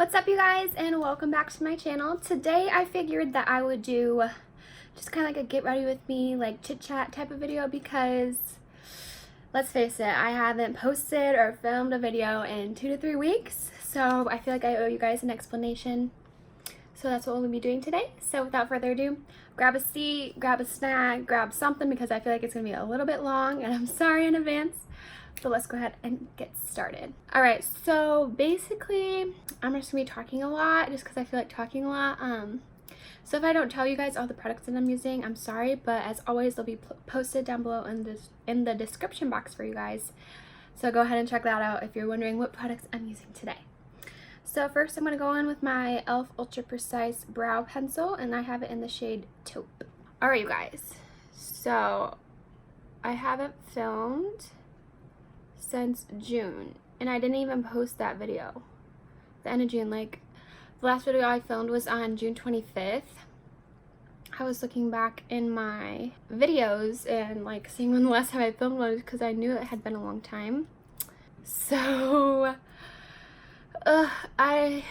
What's up, you guys, and welcome back to my channel. Today I figured that I would do just kind of like a get ready with me, like chit chat type of video, because let's face it, I haven't posted or filmed a video in 2 to 3 weeks, so I feel like I owe you guys an explanation. So that's what we'll be doing today. So without further ado, grab a seat, grab a snack, grab something, because I feel like it's gonna be a little bit long, and I'm sorry in advance. So let's go ahead and get started. All right, so basically I'm just gonna be talking a lot just because I feel like talking a lot. So if I don't tell you guys all the products that I'm using, I'm sorry, but as always, they'll be posted down below in the description box for you guys. So go ahead and check that out if you're wondering what products I'm using today. So first I'm gonna go in with my e.l.f. Ultra Precise Brow Pencil, and I have it in the shade Taupe. All right, you guys, so I haven't filmed since June, and I didn't even post that video the end of June. Like, the last video I filmed was on June 25th. I was looking back in my videos and like seeing when the last time I filmed was, because I knew it had been a long time. So I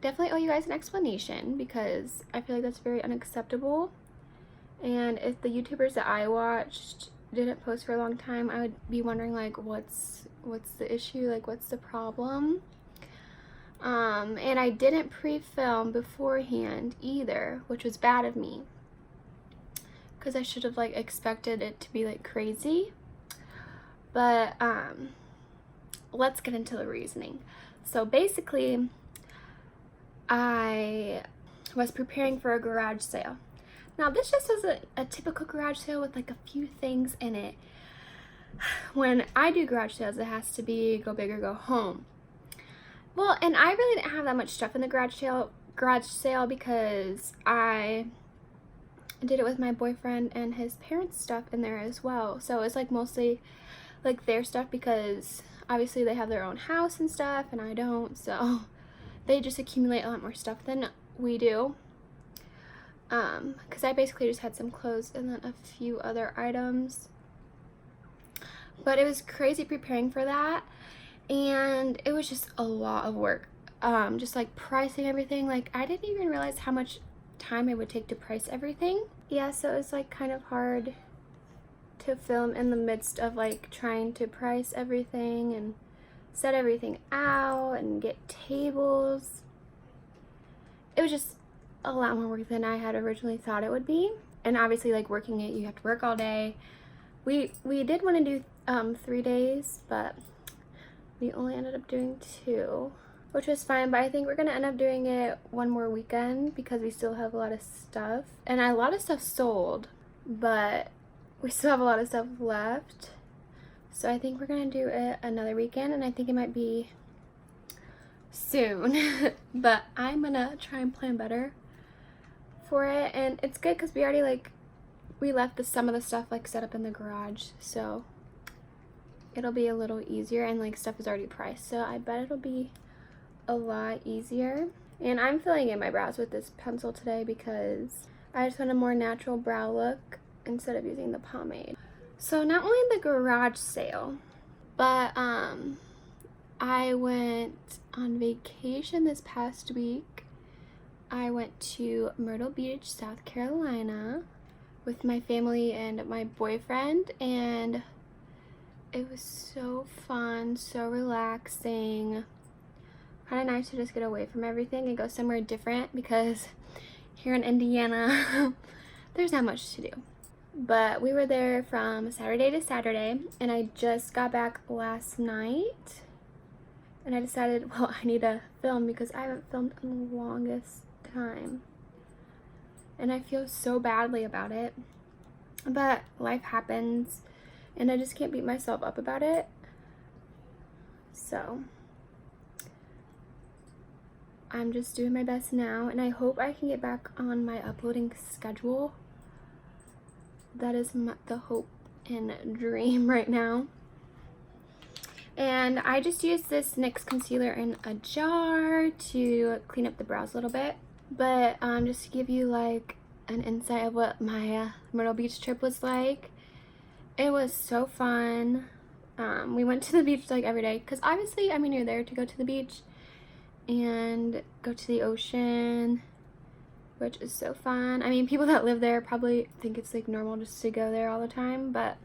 definitely owe you guys an explanation, because I feel like that's very unacceptable. And if the YouTubers that I watched didn't post for a long time, I would be wondering like what's the issue, like what's the problem. And I didn't pre-film beforehand either, which was bad of me, because I should have like expected it to be like crazy. But let's get into the reasoning. So basically, I was preparing for a garage sale. Now, this just was a typical garage sale with like a few things in it. When I do garage sales, it has to be go big or go home. Well, and I really didn't have that much stuff in the garage sale because I did it with my boyfriend and his parents' stuff in there as well. So it's like mostly like their stuff, because obviously they have their own house and stuff and I don't. So they just accumulate a lot more stuff than we do. Because I basically just had some clothes and then a few other items. But it was crazy preparing for that, and it was just a lot of work. Just like pricing everything. Like, I didn't even realize how much time it would take to price everything. Yeah, so it's like kind of hard to film in the midst of like trying to price everything and set everything out and get tables. It was just a lot more work than I had originally thought it would be. And obviously, like, working it, you have to work all day. We did want to do 3 days, but we only ended up doing 2, which was fine. But I think we're gonna end up doing it one more weekend, because we still have a lot of stuff, and a lot of stuff sold, but we still have a lot of stuff left. So I think we're gonna do it another weekend, and I think it might be soon. But I'm gonna try and plan better for it. And it's good because we already like we left some of the stuff like set up in the garage, so it'll be a little easier, and like stuff is already priced, so I bet it'll be a lot easier. And I'm filling in my brows with this pencil today because I just want a more natural brow look instead of using the pomade. So not only the garage sale, but I went on vacation this past week. I went to Myrtle Beach, South Carolina with my family and my boyfriend, and it was so fun, so relaxing. Kind of nice to just get away from everything and go somewhere different, because here in Indiana there's not much to do. But we were there from Saturday to Saturday, and I just got back last night, and I decided, well, I need to film because I haven't filmed in the longest time, and I feel so badly about it, but life happens and I just can't beat myself up about it. So I'm just doing my best now, and I hope I can get back on my uploading schedule. That is the hope and dream right now. And I just used this NYX concealer in a jar to clean up the brows a little bit. But just to give you like an insight of what my Myrtle Beach trip was like, it was so fun. We went to the beach like every day, because obviously, I mean, you're there to go to the beach, and go to the ocean, which is so fun. I mean, people that live there probably think it's like normal just to go there all the time, but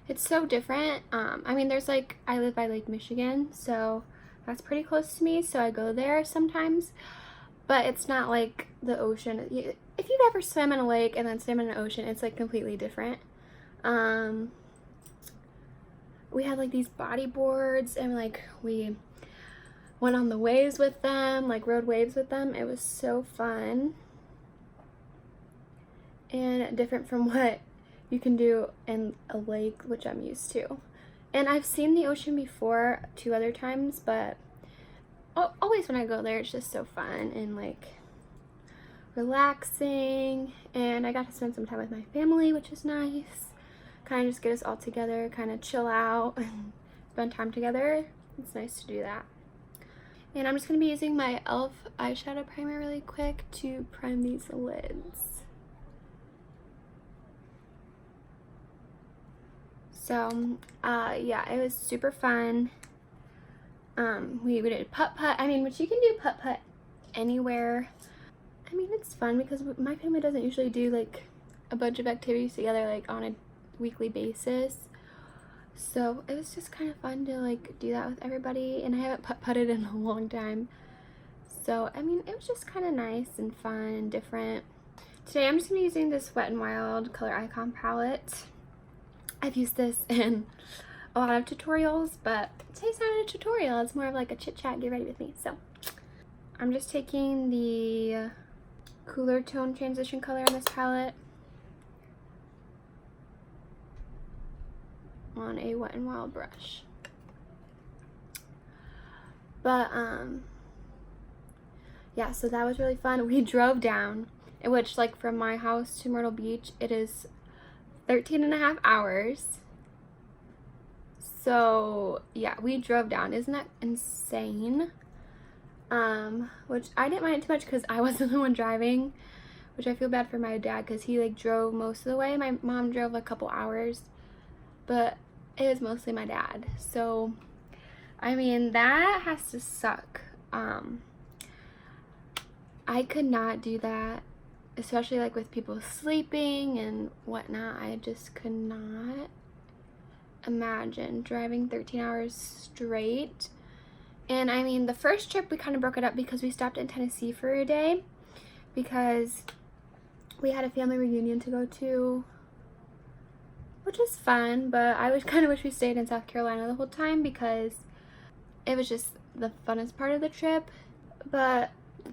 it's so different. I mean, there's like, I live by Lake Michigan, so that's pretty close to me, so I go there sometimes, but it's not like the ocean. If you've ever swam in a lake and then swim in an ocean, it's like completely different. We had like these body boards, and like we went on the waves with them, like rode waves with them. It was so fun and different from what you can do in a lake, which I'm used to. And I've seen the ocean before 2 other times, but always when I go there, it's just so fun and like relaxing. And I got to spend some time with my family, which is nice. Kind of just get us all together, kind of chill out and spend time together. It's nice to do that. And I'm just going to be using my e.l.f. eyeshadow primer really quick to prime these lids. So, yeah, it was super fun. We did putt-putt. I mean, which you can do putt-putt anywhere. I mean, it's fun because my family doesn't usually do, like, a bunch of activities together, like, on a weekly basis. So, it was just kind of fun to, like, do that with everybody. And I haven't putt-putted in a long time. So, I mean, it was just kind of nice and fun and different. Today, I'm just going to be using this Wet n Wild Color Icon palette. I've used this in a lot of tutorials, but today's not a tutorial. It's more of like a chit chat, get ready with me. So I'm just taking the cooler tone transition color in this palette on a Wet n Wild brush. But yeah, so that was really fun. We drove down, in which like from my house to Myrtle Beach, it is 13.5 hours. So yeah, we drove down. Isn't that insane? Which I didn't mind it too much because I wasn't the one driving, which I feel bad for my dad because he like drove most of the way. My mom drove a couple hours, but it was mostly my dad. So I mean, that has to suck. I could not do that, especially like with people sleeping and whatnot. I just could not imagine driving 13 hours straight. And I mean, the first trip we kind of broke it up because we stopped in Tennessee for a day because we had a family reunion to go to, which was fun, but I would kind of wish we stayed in South Carolina the whole time because it was just the funnest part of the trip. But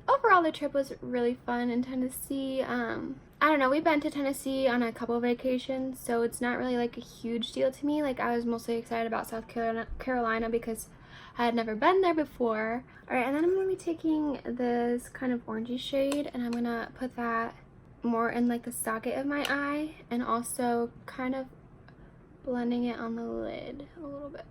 overall, the trip was really fun in Tennessee. I don't know, we've been to Tennessee on a couple of vacations, so it's not really like a huge deal to me. Like, I was mostly excited about South Carolina because I had never been there before. Alright, and then I'm going to be taking this kind of orangey shade, and I'm going to put that more in like the socket of my eye, and also kind of blending it on the lid a little bit.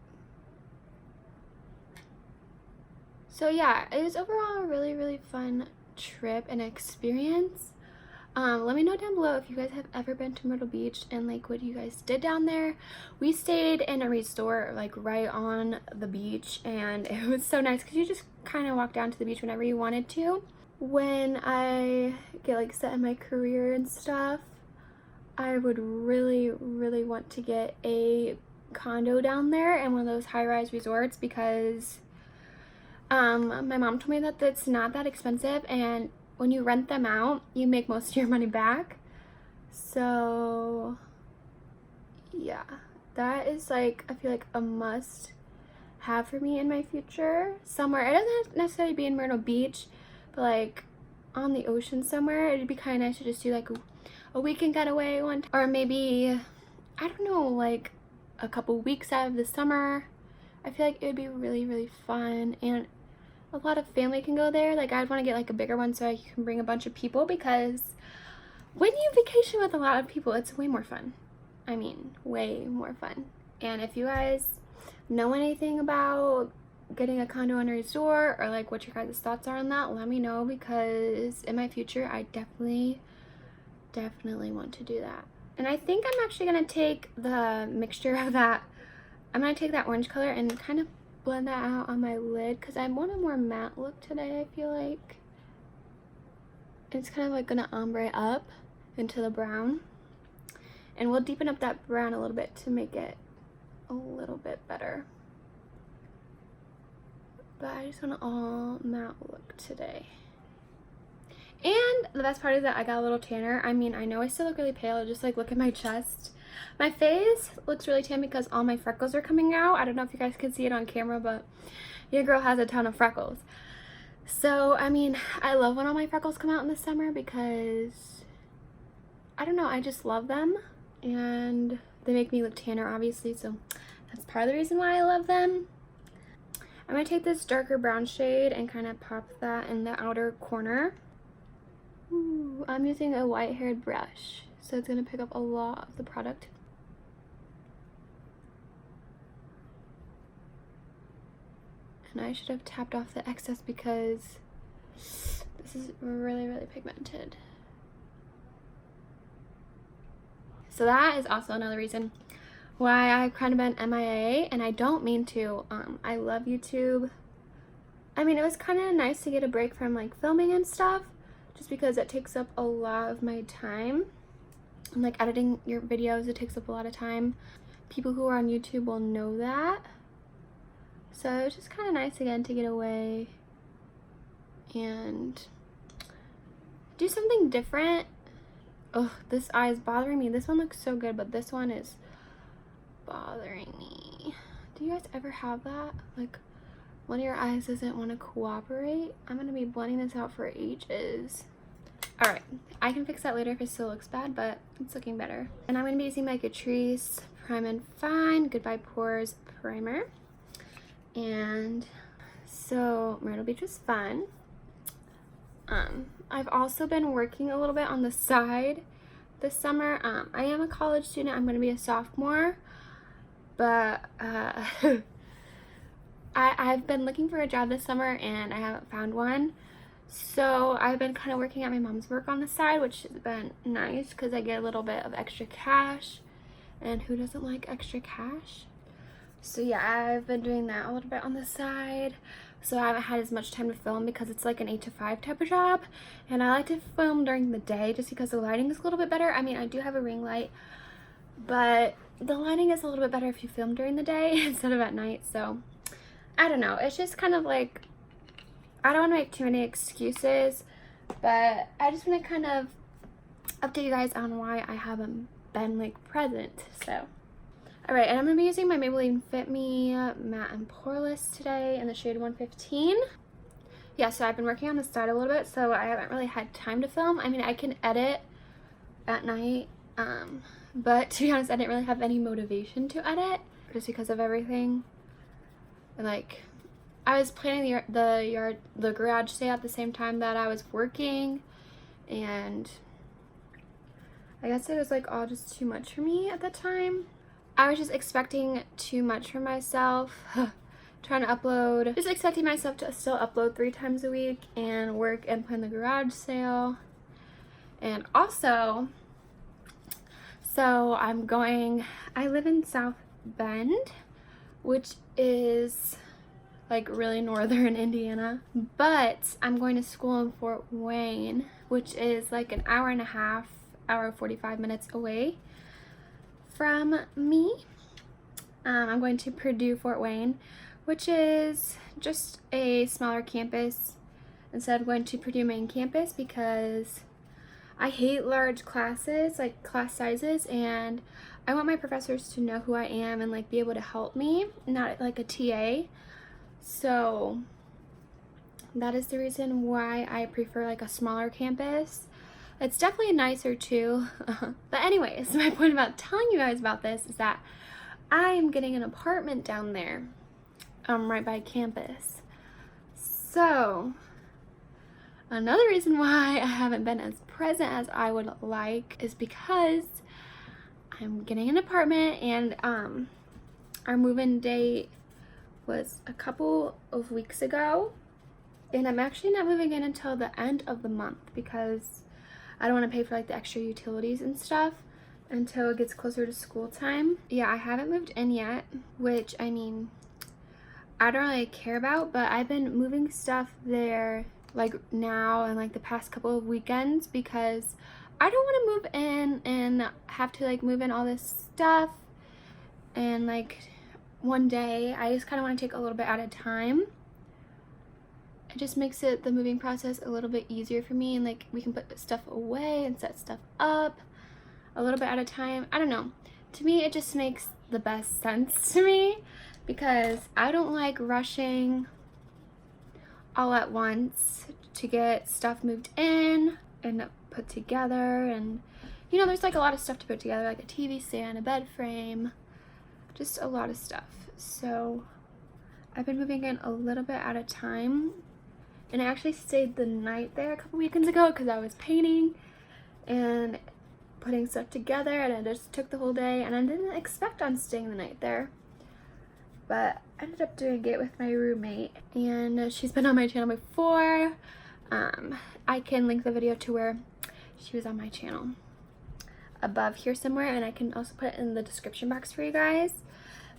So yeah, it was overall a really, really fun trip and experience. Let me know down below if you guys have ever been to Myrtle Beach and like what you guys did down there. We stayed in a resort like right on the beach, and it was so nice because you just kind of walk down to the beach whenever you wanted to. When I get like set in my career and stuff, I would really, really want to get a condo down there in one of those high-rise resorts because my mom told me that it's not that expensive, and when you rent them out, you make most of your money back. So yeah, that is like, I feel like a must have for me in my future somewhere. It doesn't have to necessarily be in Myrtle Beach, but like on the ocean somewhere. It'd be kind of nice to just do like a weekend getaway one time, or maybe, I don't know, like a couple weeks out of the summer. I feel like it would be really, really fun, and a lot of family can go there. Like, I'd want to get like a bigger one so I can bring a bunch of people, because when you vacation with a lot of people, it's way more fun. I mean, way more fun. And if you guys know anything about getting a condo in a resort, or like what your guys' thoughts are on that, let me know, because in my future I definitely want to do that. And I think I'm actually going to take the mixture of that, I'm going to take that orange color and kind of blend that out on my lid because I want a more matte look today, I feel like. It's kind of like gonna ombre up into the brown. And we'll deepen up that brown a little bit to make it a little bit better. But I just want an all matte look today. And the best part is that I got a little tanner. I mean, I know I still look really pale. Just like look at my chest. My face looks really tan because all my freckles are coming out. I don't know if you guys can see it on camera, but your girl has a ton of freckles. So, I mean, I love when all my freckles come out in the summer because, I don't know, I just love them. And they make me look tanner, obviously, so that's part of the reason why I love them. I'm going to take this darker brown shade and kind of pop that in the outer corner. Ooh, I'm using a white-haired brush, so it's going to pick up a lot of the product. And I should have tapped off the excess because this is really, really pigmented. So that is also another reason why I've kind of been MIA, and I don't mean to. I love YouTube. I mean, it was kind of nice to get a break from like filming and stuff, just because it takes up a lot of my time. And like editing your videos, it takes up a lot of time. People who are on YouTube will know that. So it was just kind of nice again to get away and do something different. Oh, this eye is bothering me. This one looks so good, but this one is bothering me. Do you guys ever have that? Like, one of your eyes doesn't want to cooperate? I'm going to be blending this out for ages. Alright, I can fix that later if it still looks bad, but it's looking better. And I'm going to be using my Catrice Prime and Fine Goodbye Pores Primer. And so Myrtle Beach was fun. I've also been working a little bit on the side this summer. I am a college student. I'm going to be a sophomore. But I've been looking for a job this summer and I haven't found one. So I've been kind of working at my mom's work on the side, which has been nice because I get a little bit of extra cash. And who doesn't like extra cash? So yeah, I've been doing that a little bit on the side. So I haven't had as much time to film because it's like an 8 to 5 type of job. And I like to film during the day just because the lighting is a little bit better. I mean, I do have a ring light, but the lighting is a little bit better if you film during the day instead of at night. So I don't know. It's just kind of like, I don't want to make too many excuses, but I just want to kind of update you guys on why I haven't been like present. So alright, and I'm going to be using my Maybelline Fit Me Matte and Poreless today in the shade 115. Yeah, so I've been working on the side a little bit, so I haven't really had time to film. I mean, I can edit at night, but to be honest, I didn't really have any motivation to edit just because of everything. And like, I was planning the garage sale at the same time that I was working, and I guess it was like all just too much for me at the time. I was just expecting too much for myself, trying to upload, just expecting myself to still upload 3 times a week and work and plan the garage sale. And also, so I live in South Bend, which is like really northern Indiana, but I'm going to school in Fort Wayne, which is like an hour and a half, hour 45 minutes away from me. I'm going to Purdue Fort Wayne, which is just a smaller campus instead of going to Purdue main campus because I hate large classes, like class sizes, and I want my professors to know who I am and like be able to help me, not like a TA. So that is the reason why I prefer like a smaller campus. It's definitely nicer too. But anyways, my point about telling you guys about this is that I am getting an apartment down there, right by campus. So another reason why I haven't been as present as I would like is because I'm getting an apartment, and our move-in date was a couple of weeks ago, and I'm actually not moving in until the end of the month because I don't want to pay for like the extra utilities and stuff until it gets closer to school time. Yeah, I haven't moved in yet, which I mean, I don't really care about, but I've been moving stuff there like now and like the past couple of weekends because I don't want to move in and have to like move in all this stuff and like one day. I just kind of want to take a little bit at a time. It just makes the moving process a little bit easier for me, and like we can put stuff away and set stuff up a little bit at a time. I don't know. To me, it just makes the best sense to me because I don't like rushing all at once to get stuff moved in and put together. And you know, there's like a lot of stuff to put together, like a TV stand, a bed frame, just a lot of stuff. So I've been moving in a little bit at a time, and I actually stayed the night there a couple weekends ago because I was painting and putting stuff together, and I just took the whole day, and I didn't expect on staying the night there, but I ended up doing it with my roommate, and she's been on my channel before. I can link the video to where she was on my channel above here somewhere, and I can also put it in the description box for you guys.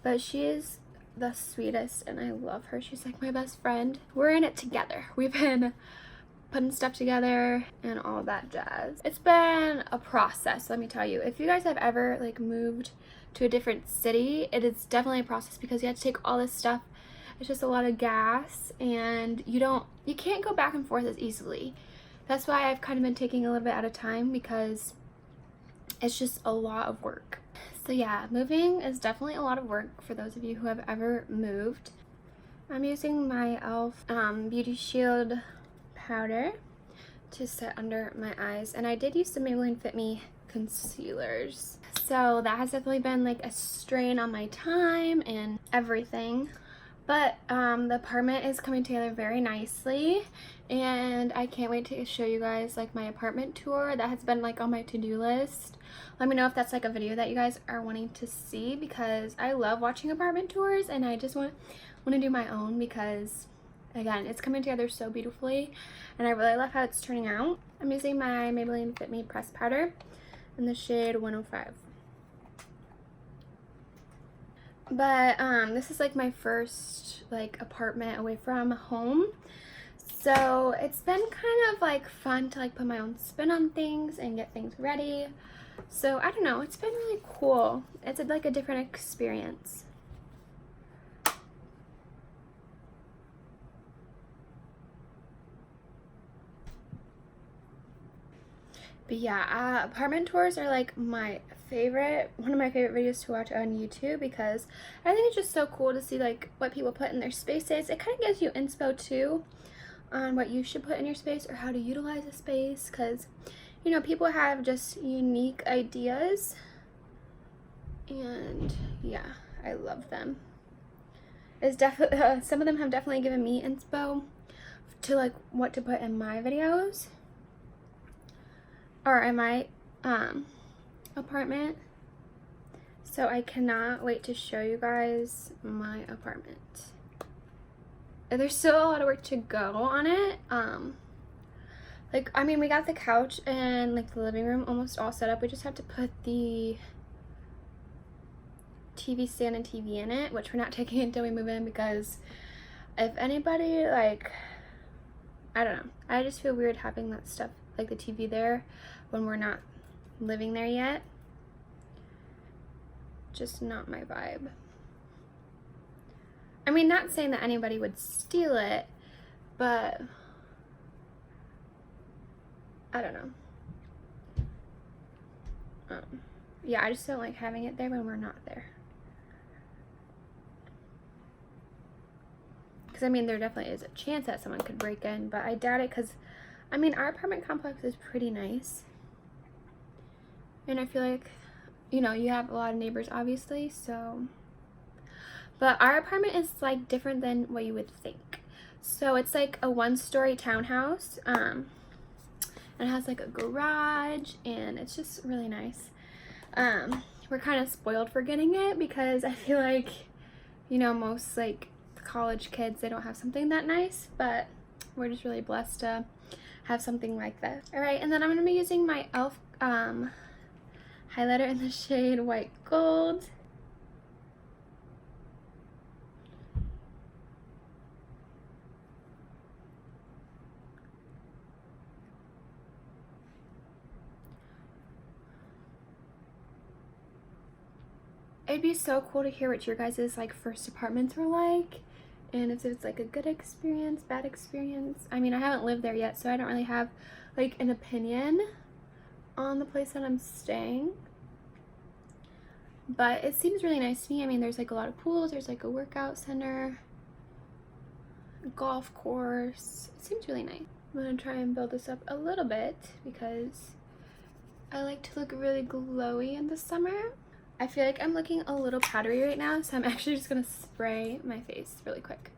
But she is the sweetest and I love her. She's like my best friend. We're in it together. We've been putting stuff together and all that jazz. It's been a process, let me tell you. If you guys have ever like moved to a different city, it is definitely a process because you have to take all this stuff. It's just a lot of gas, and you can't go back and forth as easily. That's why I've kind of been taking a little bit at a time because it's just a lot of work. So yeah, moving is definitely a lot of work for those of you who have ever moved. I'm using my e.l.f. Beauty Shield powder to set under my eyes, and I did use some Maybelline Fit Me concealers. So that has definitely been like a strain on my time and everything. But the apartment is coming together very nicely, and I can't wait to show you guys like my apartment tour. That has been like on my to-do list. Let me know if that's like a video that you guys are wanting to see, because I love watching apartment tours, and I just want to do my own because again, it's coming together so beautifully and I really love how it's turning out. I'm using my Maybelline Fit Me pressed powder in the shade 105. But this is like my first like apartment away from home, so it's been kind of like fun to like put my own spin on things and get things ready. So I don't know, it's been really cool. It's like a different experience. But yeah, apartment tours are like one of my favorite videos to watch on YouTube, because I think it's just so cool to see like what people put in their spaces. It kind of gives you inspo too on what you should put in your space or how to utilize a space, because you know, people have just unique ideas, and yeah, I love them. It's definitely some of them have definitely given me inspo to like what to put in my videos or in my apartment. So I cannot wait to show you guys my apartment. There's still a lot of work to go on it. Like, I mean, we got the couch and like the living room almost all set up. We just have to put the TV stand and TV in it, which we're not taking until we move in, because if anybody, like, I don't know, I just feel weird having that stuff, like the TV there, when we're not living there yet. Just not my vibe. I mean, not saying that anybody would steal it, but I don't know. Yeah, I just don't like having it there when we're not there. Because I mean, there definitely is a chance that someone could break in, but I doubt it, because I mean, our apartment complex is pretty nice. And I feel like, you know, you have a lot of neighbors obviously, so. But our apartment is like different than what you would think. So it's like a 1-story townhouse. It has like a garage, and it's just really nice. We're kind of spoiled for getting it, because I feel like, you know, most like college kids, they don't have something that nice, but we're just really blessed to have something like this. All right, and then I'm gonna be using my e.l.f. highlighter in the shade White Gold. it'd be so cool to hear what your guys' like first apartments were like, and if it's like a good experience, bad experience. I mean, I haven't lived there yet, so I don't really have like an opinion on the place that I'm staying, but it seems really nice to me. I mean, there's like a lot of pools, there's like a workout center, a golf course. It seems really nice. I'm gonna try and build this up a little bit because I like to look really glowy in the summer. I feel like I'm looking a little powdery right now, so I'm actually just gonna spray my face really quick.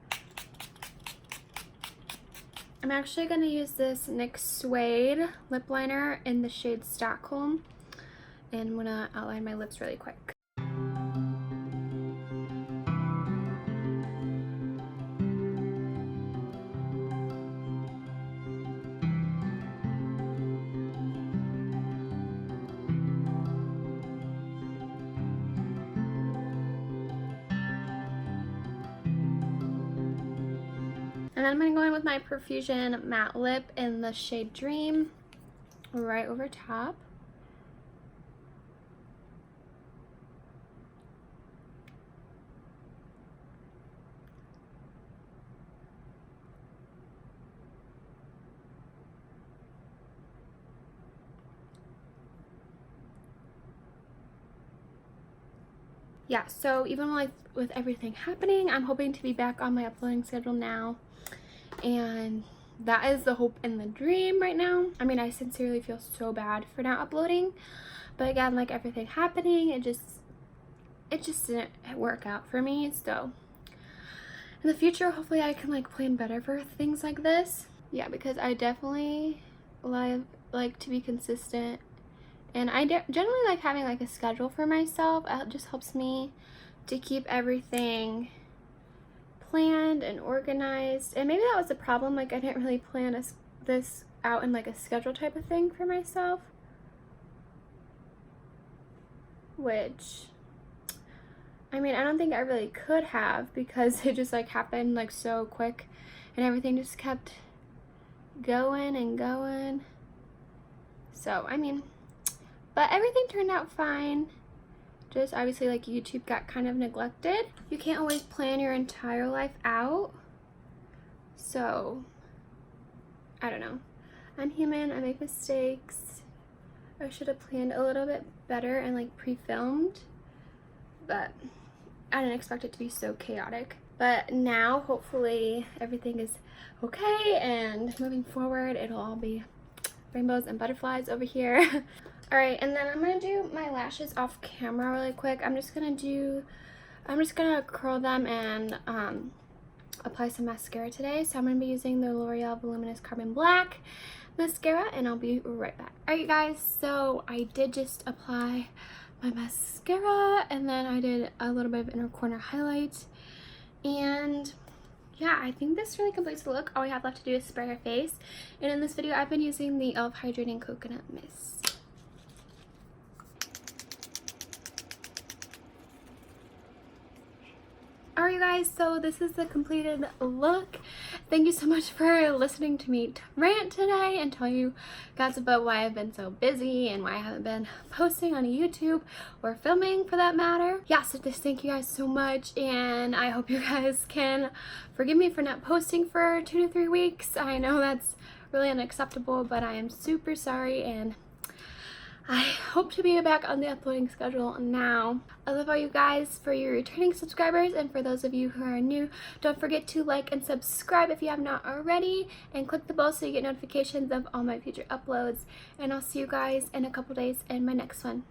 I'm actually gonna use this NYX Suede lip liner in the shade Stockholm, and I'm gonna outline my lips really quick. And then I'm going to go in with my Profusion matte lip in the shade Dream right over top. Yeah, so even with everything happening, I'm hoping to be back on my uploading schedule now. And that is the hope and the dream right now. I mean, I sincerely feel so bad for not uploading, but again, like everything happening, it just didn't work out for me. So in the future, hopefully I can like plan better for things like this. Yeah, because I definitely like to be consistent, and I generally like having like a schedule for myself. It just helps me to keep everything planned and organized. And maybe that was the problem, like I didn't really plan this out in like a schedule type of thing for myself, which I mean, I don't think I really could have, because it just like happened like so quick and everything just kept going and going. So I mean, but everything turned out fine. Just obviously like YouTube got kind of neglected. You can't always plan your entire life out. So I don't know. I'm human, I make mistakes. I should have planned a little bit better and like pre-filmed, but I didn't expect it to be so chaotic. But now hopefully everything is okay, and moving forward it'll all be rainbows and butterflies over here. Alright, and then I'm going to do my lashes off camera really quick. I'm just going to curl them and apply some mascara today. So I'm going to be using the L'Oreal Voluminous Carbon Black mascara, and I'll be right back. Alright guys, so I did just apply my mascara, and then I did a little bit of inner corner highlight, and yeah, I think this really completes the look. All we have left to do is spray our face, and in this video I've been using the e.l.f. Hydrating Coconut Mist. Alright guys, so this is the completed look. Thank you so much for listening to me rant today and tell you guys about why I've been so busy and why I haven't been posting on YouTube or filming for that matter. Yeah, so just thank you guys so much, and I hope you guys can forgive me for not posting for 2 to 3 weeks. I know that's really unacceptable, but I am super sorry, and I hope to be back on the uploading schedule now. I love all you guys. For your returning subscribers and for those of you who are new, don't forget to like and subscribe if you have not already, and click the bell so you get notifications of all my future uploads. And I'll see you guys in a couple days in my next one.